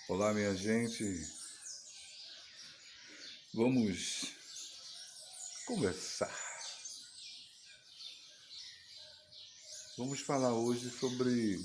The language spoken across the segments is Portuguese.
Olá, minha gente. Vamos conversar. Vamos falar hoje sobre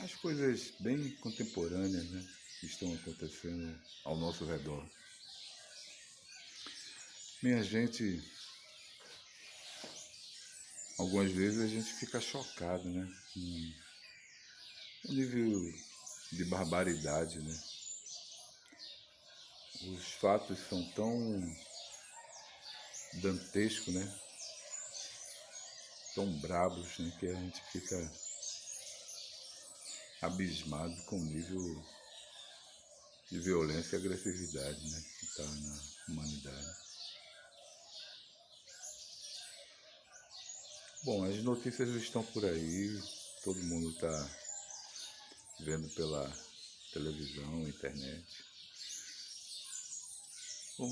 as coisas bem contemporâneas, né, que estão acontecendo ao nosso redor. Minha gente, algumas vezes a gente fica chocado, né, com o nível de barbaridade, né? Os fatos são tão dantescos, né? Tão brabos, né, que a gente fica abismado com o nível de violência e agressividade, né, que está na humanidade. Bom, as notícias estão por aí, todo mundo está vendo pela televisão, internet. Não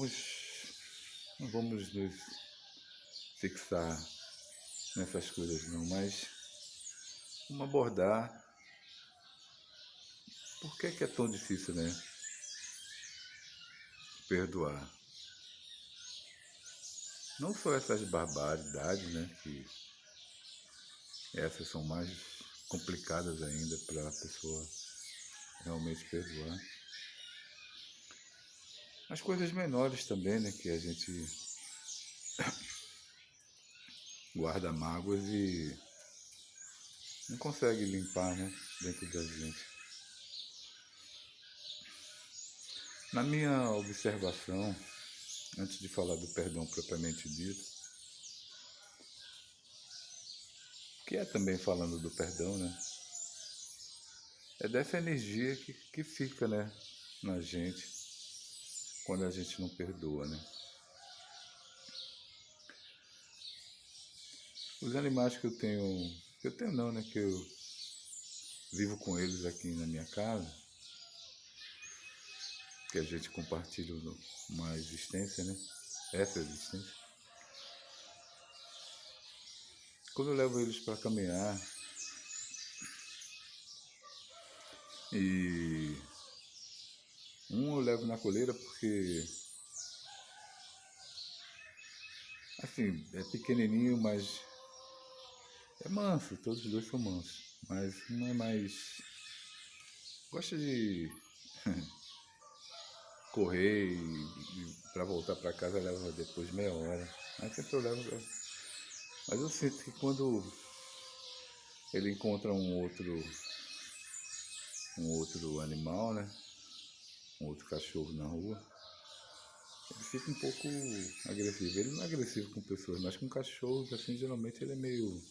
vamos nos fixar nessas coisas não, mas vamos abordar por que é tão difícil, né, perdoar. Não só essas barbaridades, né, que essas são mais complicadas ainda para a pessoa realmente perdoar. As coisas menores também, né, que a gente guarda mágoas e não consegue limpar, né, dentro da gente. Na minha observação, antes de falar do perdão propriamente dito, que é também falando do perdão, né, é dessa energia que fica, né, na gente quando a gente não perdoa, né. Os animais que eu tenho não, né, que eu vivo com eles aqui na minha casa, que a gente compartilha uma existência, né, essa existência. Quando eu levo eles para caminhar e eu levo na coleira porque, assim, é pequenininho, mas é manso, todos os dois são mansos. Mas um é mais. Gosta de correr e para voltar para casa leva depois meia hora. Mas sempre eu levo. Mas eu sinto que quando ele encontra um outro animal, né? Um outro cachorro na rua, ele fica um pouco agressivo. Ele não é agressivo com pessoas, mas com cachorros, assim, geralmente ele é meio.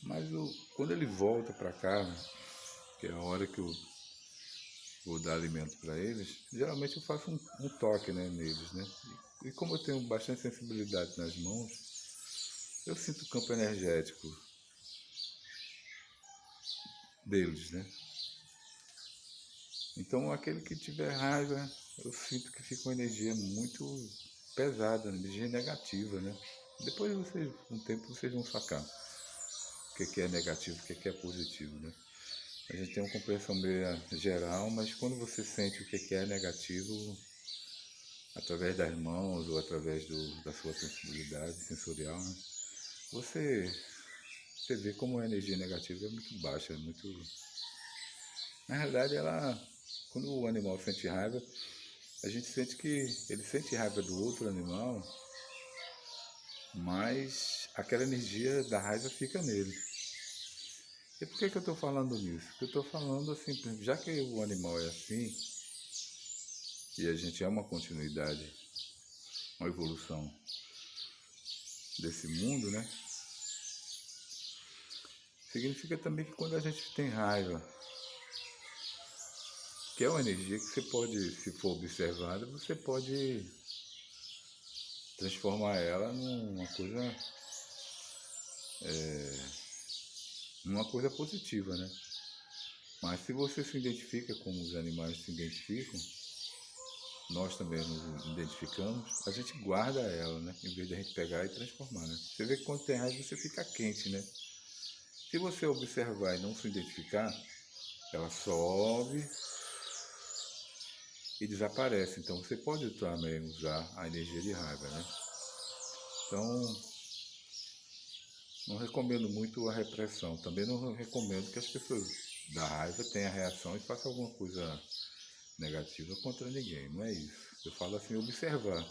Mas quando ele volta para casa, que é a hora que eu vou dar alimento para eles, geralmente eu faço um toque, né, neles, né? E como eu tenho bastante sensibilidade nas mãos, eu sinto o campo energético deles, né? Então aquele que tiver raiva, eu sinto que fica uma energia muito pesada, energia negativa, né? Depois vocês, com o tempo, vocês vão sacar o que é negativo, o que é positivo, né? A gente tem uma compreensão meio geral, mas quando você sente o que é negativo, através das mãos ou através da sua sensibilidade sensorial, né? Você, você vê como a energia negativa é muito baixa, é muito. Na realidade, quando o animal sente raiva, a gente sente que ele sente raiva do outro animal, mas aquela energia da raiva fica nele. E por que eu estou falando nisso? Porque eu estou falando assim, já que o animal é assim, e a gente é uma continuidade, uma evolução desse mundo, né? Significa também que quando a gente tem raiva, que é uma energia que você pode, se for observada, você pode transformar ela numa coisa positiva, né? Mas se você se identifica como os animais se identificam, nós também nos identificamos, a gente guarda ela, né? Em vez de a gente pegar e transformar, né? Você vê que quando tem raiva você fica quente, né? Se você observar e não se identificar, ela sobe e desaparece. Então você pode também usar a energia de raiva, né? Então, não recomendo muito a repressão. Também não recomendo que as pessoas da raiva tenham reação e façam alguma coisa negativa contra ninguém. Não é isso. Eu falo assim, observar.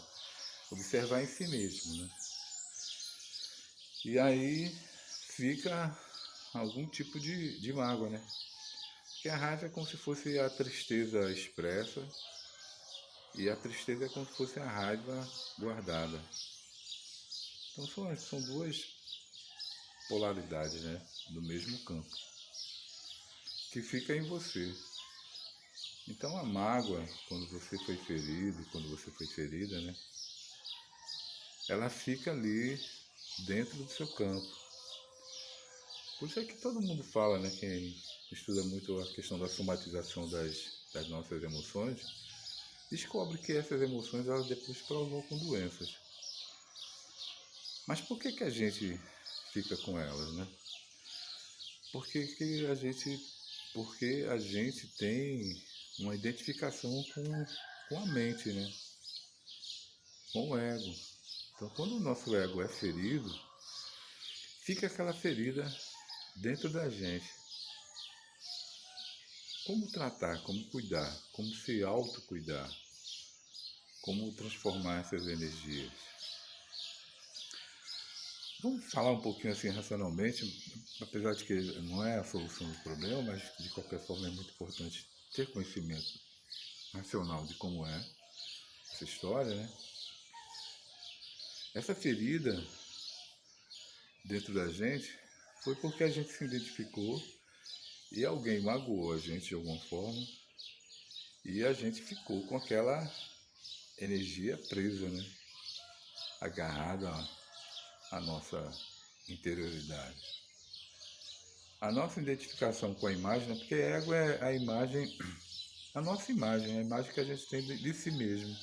Observar em si mesmo, né? E aí fica algum tipo de mágoa, né? Porque a raiva é como se fosse a tristeza expressa e a tristeza é como se fosse a raiva guardada. Então são duas polaridades, né? Do mesmo campo, que fica em você. Então a mágoa, quando você foi ferido, quando você foi ferida, né? Ela fica ali dentro do seu campo. Por isso é que todo mundo fala, né? Quem estuda muito a questão da somatização das nossas emoções, descobre que essas emoções elas depois provocam doenças. Mas por que a gente fica com elas, né? Porque a gente tem uma identificação com a mente, né? Com o ego. Então, quando o nosso ego é ferido, fica aquela ferida dentro da gente. Como tratar, como cuidar, como se autocuidar, como transformar essas energias. Vamos falar um pouquinho assim racionalmente, apesar de que não é a solução do problema, mas de qualquer forma é muito importante ter conhecimento racional de como é essa história, né? Essa ferida dentro da gente foi porque a gente se identificou e alguém magoou a gente de alguma forma e a gente ficou com aquela energia presa, né? Agarrada à nossa interioridade. A nossa identificação com a imagem, né? Porque ego é a imagem, a nossa imagem, a imagem que a gente tem de si mesmo.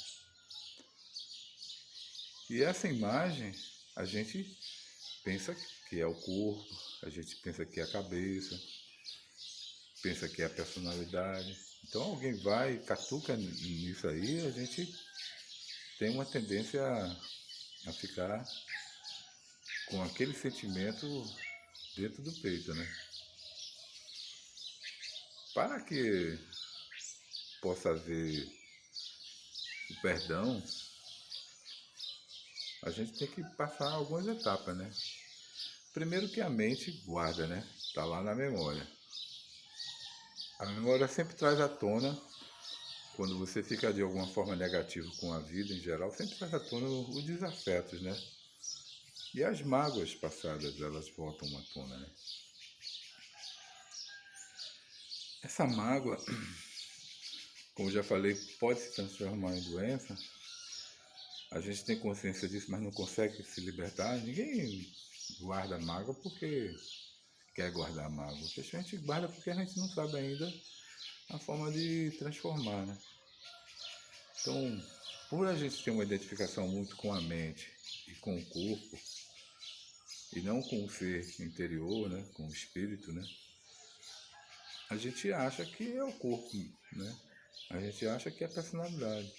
E essa imagem, a gente pensa que é o corpo, a gente pensa que é a cabeça, pensa que é a personalidade. Então alguém vai, catuca nisso aí, a gente tem uma tendência a ficar com aquele sentimento dentro do peito, né? Para que possa haver o perdão, a gente tem que passar algumas etapas, né? Primeiro que a mente guarda, né? Está lá na memória. A memória sempre traz à tona, quando você fica de alguma forma negativo com a vida em geral, sempre traz à tona os desafetos, né? E as mágoas passadas, elas voltam à tona, né? Essa mágoa, como já falei, pode se transformar em doença. A gente tem consciência disso, mas não consegue se libertar. Ninguém guarda mágoa porque quer guardar mágoa. A gente guarda porque a gente não sabe ainda a forma de transformar, né? Então, por a gente ter uma identificação muito com a mente e com o corpo, e não com o ser interior, né? Com o espírito, né? A gente acha que é o corpo, né? A gente acha que é a personalidade.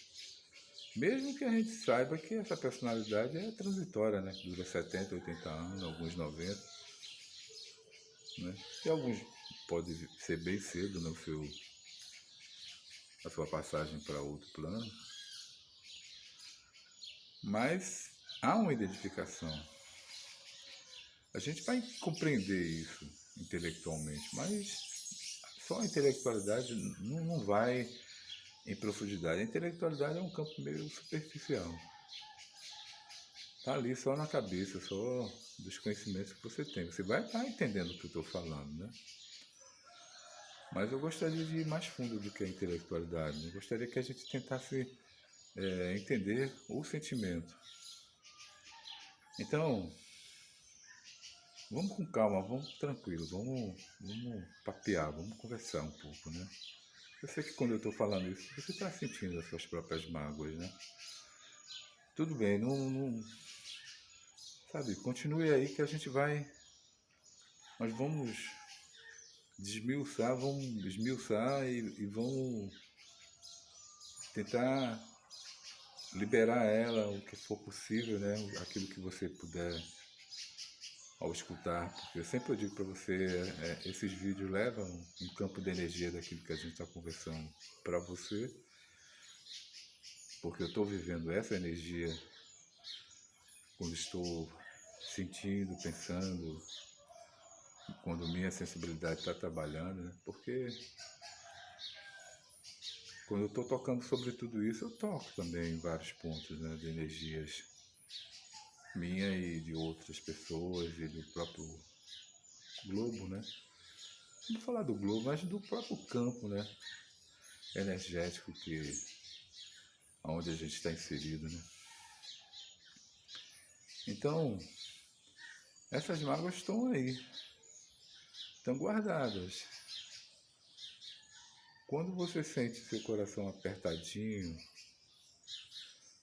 Mesmo que a gente saiba que essa personalidade é transitória, né? Dura 70, 80 anos, alguns 90, né? E alguns pode ser bem cedo no a sua passagem para outro plano. Mas há uma identificação. A gente vai compreender isso intelectualmente, mas só a intelectualidade não vai em profundidade. A intelectualidade é um campo meio superficial. Está ali só na cabeça, só dos conhecimentos que você tem. Você vai estar entendendo o que eu estou falando, né? Mas eu gostaria de ir mais fundo do que a intelectualidade. Eu gostaria que a gente tentasse entender o sentimento. Então, vamos com calma, vamos tranquilo, vamos papear, vamos conversar um pouco, né? Eu sei que quando eu estou falando isso, você está sentindo as suas próprias mágoas, né? Tudo bem, sabe, continue aí que a gente vai, nós vamos desmiuçar, vão esmiuçar e vão tentar liberar ela o que for possível, né? Aquilo que você puder ao escutar, porque eu sempre digo para você, esses vídeos levam um campo de energia daquilo que a gente está conversando para você, porque eu estou vivendo essa energia quando estou sentindo, pensando, quando minha sensibilidade está trabalhando, né? Porque quando eu estou tocando sobre tudo isso, eu toco também em vários pontos, né, de energias minha e de outras pessoas e do próprio globo, né? Não vou falar do globo, mas do próprio campo, né, energético onde a gente está inserido, né? Então, essas mágoas estão aí, estão guardadas. Quando você sente seu coração apertadinho,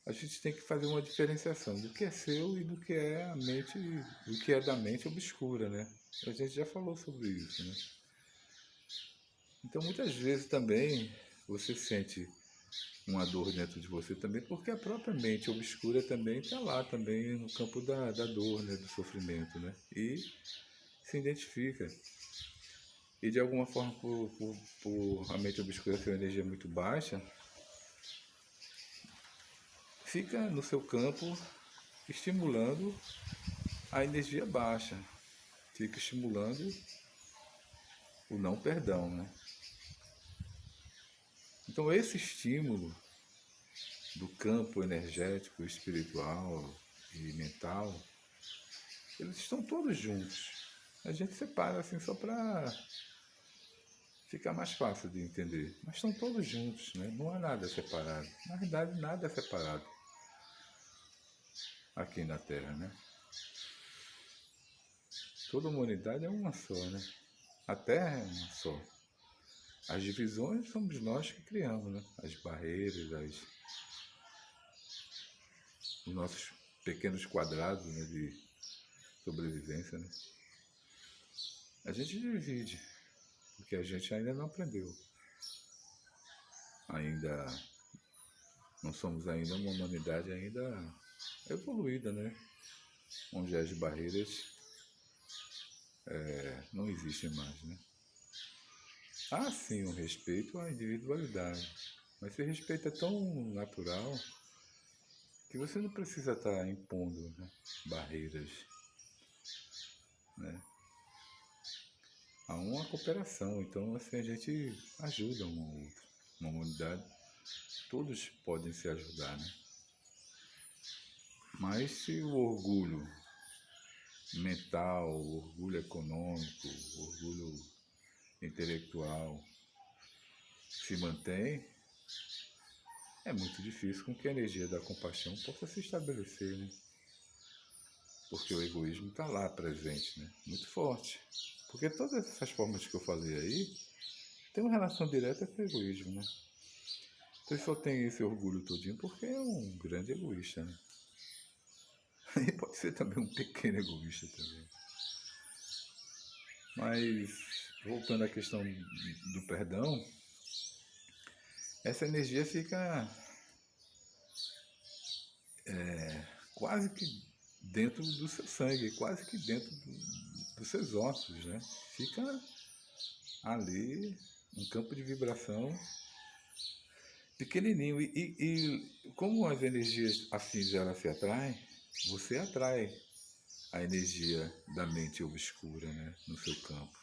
a gente tem que fazer uma diferenciação do que é seu e do que é a mente, do que é da mente obscura, né? A gente já falou sobre isso, né? Então, muitas vezes também você sente uma dor dentro de você também, porque a própria mente obscura também está lá, também no campo da dor, né? Do sofrimento, né? E se identifica. E de alguma forma, por a mente obscura ser uma energia muito baixa, fica no seu campo estimulando a energia baixa, fica estimulando o não perdão, né? Então esse estímulo do campo energético, espiritual e mental, eles estão todos juntos. A gente separa assim só para ficar mais fácil de entender, mas estão todos juntos, né? Não há nada separado. Na verdade, nada é separado aqui na Terra, né? Toda a humanidade é uma só, né? A Terra é uma só. As divisões somos nós que criamos, né? As barreiras, os nossos pequenos quadrados, né, de sobrevivência, né? A gente divide, porque a gente ainda não aprendeu. Ainda não somos ainda uma humanidade ainda evoluída, né? Onde as barreiras não existem mais, né? Há sim um respeito à individualidade, mas esse respeito é tão natural que você não precisa estar impondo, né, barreiras, né? Há uma cooperação, então assim a gente ajuda um ao outro. Uma humanidade, todos podem se ajudar, né? Mas se o orgulho mental, o orgulho econômico, o orgulho intelectual se mantém, é muito difícil com que a energia da compaixão possa se estabelecer, né? Porque o egoísmo está lá presente, né? Muito forte. Porque todas essas formas que eu falei aí têm uma relação direta com o egoísmo, né? Então ele só tem esse orgulho todinho porque é um grande egoísta, né? E pode ser também um pequeno egoísta também. Mas, voltando à questão do perdão, essa energia fica quase que dentro do seu sangue, quase que dentro dos seus ossos, né? Fica ali um campo de vibração pequenininho. E como as energias afins elas se atraem, você atrai a energia da mente obscura, né, no seu campo.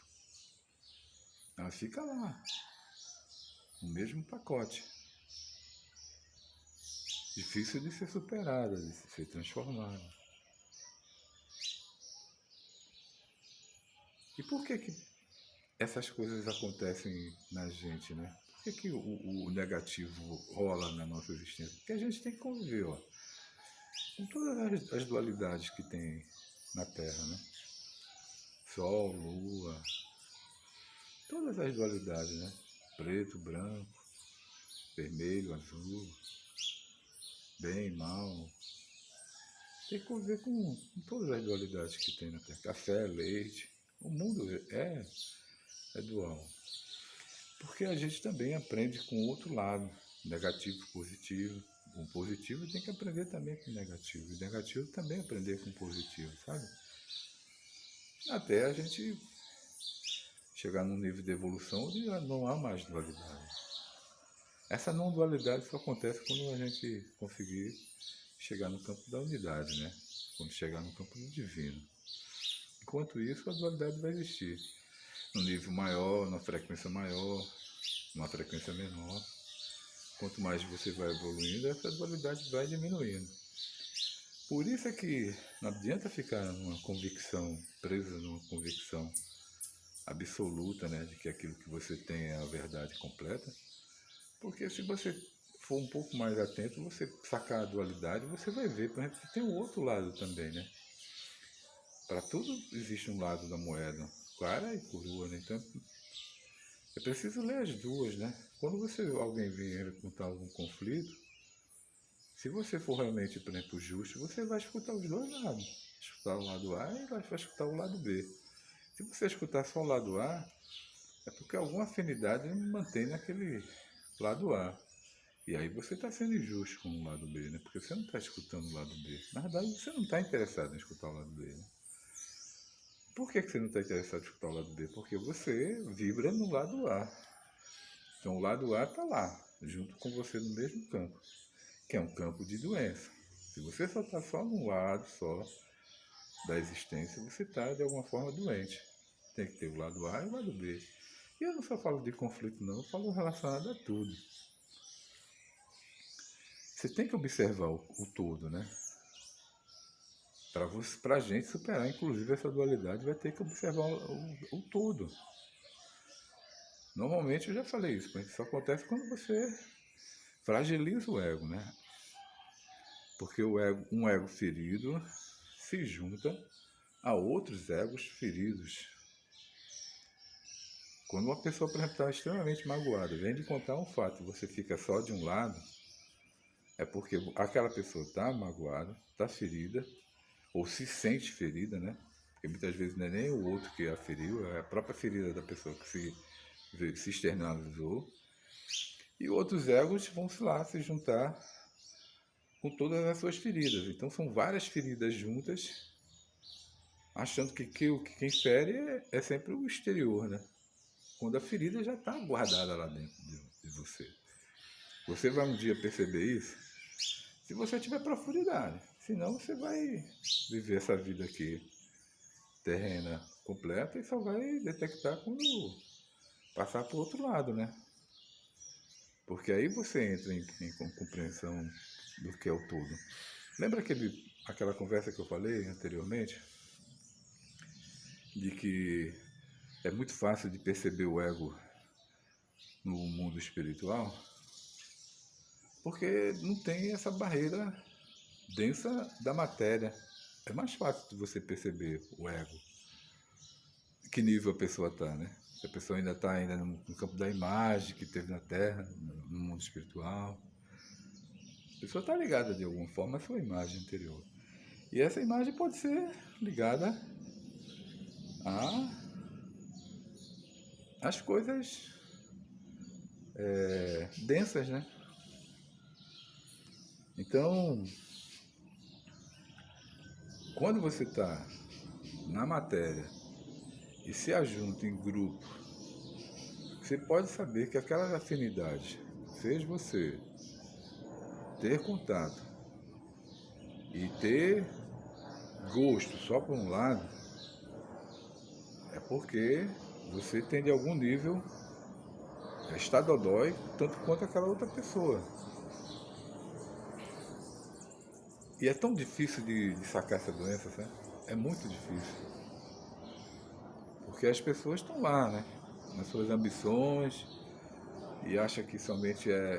Ela fica lá, no mesmo pacote. Difícil de ser superada, de ser transformada. E por que essas coisas acontecem na gente, né? Por que o negativo rola na nossa existência? Porque a gente tem que conviver, ó, com todas as dualidades que tem na Terra, né? Sol, lua, todas as dualidades, né? Preto, branco, vermelho, azul, bem, mal. Tem que conviver com todas as dualidades que tem na Terra. Café, leite. O mundo é dual. Porque a gente também aprende com o outro lado, negativo, positivo. O positivo tem que aprender também com o negativo. E o negativo também aprender com o positivo, sabe? Até a gente chegar num nível de evolução onde não há mais dualidade. Essa não dualidade só acontece quando a gente conseguir chegar no campo da unidade, né? Quando chegar no campo do divino. Enquanto isso, a dualidade vai existir. Num nível maior, numa frequência maior, numa frequência menor. Quanto mais você vai evoluindo, essa dualidade vai diminuindo. Por isso é que não adianta ficar numa convicção, presa numa convicção absoluta, né, de que aquilo que você tem é a verdade completa. Porque se você for um pouco mais atento, você sacar a dualidade, você vai ver, por exemplo, que tem o outro lado também, né? Para tudo existe um lado da moeda, clara e crua, né? Então é preciso ler as duas, né? Quando alguém vier contar algum conflito, se você for realmente, por exemplo, justo, você vai escutar os dois lados. Escutar o lado A e vai escutar o lado B. Se você escutar só o lado A, é porque alguma afinidade mantém naquele lado A. E aí você está sendo injusto com o lado B, né? Porque você não está escutando o lado B. Na verdade, você não está interessado em escutar o lado B, né? Por que você não está interessado em escutar o lado B? Porque você vibra no lado A. Então o lado A está lá, junto com você no mesmo campo, que é um campo de doença. Se você só está só num lado só da existência, você está de alguma forma doente. Tem que ter o lado A e o lado B. E eu não só falo de conflito não, eu falo relacionado a tudo. Você tem que observar o todo, né? Para a gente superar, inclusive, essa dualidade, vai ter que observar o todo. Normalmente, eu já falei isso, mas isso acontece quando você fragiliza o ego, né? Porque um ego ferido se junta a outros egos feridos. Quando uma pessoa, por exemplo, está extremamente magoada, vem de contar um fato e você fica só de um lado, é porque aquela pessoa está magoada, está ferida, ou se sente ferida, né? Porque muitas vezes não é nem o outro que a feriu, é a própria ferida da pessoa que se externalizou. E outros egos vão lá se juntar com todas as suas feridas. Então são várias feridas juntas, achando que quem fere é sempre o exterior, né? Quando a ferida já está guardada lá dentro de você. Você vai um dia perceber isso se você tiver profundidade. Senão você vai viver essa vida aqui terrena completa e só vai detectar quando passar para o outro lado, né? Porque aí você entra em compreensão do que é o todo. Lembra aquela conversa que eu falei anteriormente? De que é muito fácil de perceber o ego no mundo espiritual, porque não tem essa barreira densa da matéria. É mais fácil de você perceber o ego. Que nível a pessoa está, né? Se a pessoa ainda está no campo da imagem que teve na Terra, no mundo espiritual. A pessoa está ligada de alguma forma à sua imagem anterior. E essa imagem pode ser ligada às coisas densas, né? Então, quando você está na matéria e se ajunta em grupo, você pode saber que aquela afinidade fez você ter contato e ter gosto só por um lado, é porque você tem de algum nível está dodói tanto quanto aquela outra pessoa. E é tão difícil de sacar essa doença, sabe? É muito difícil. Porque as pessoas estão lá, né? Nas suas ambições e acham que somente é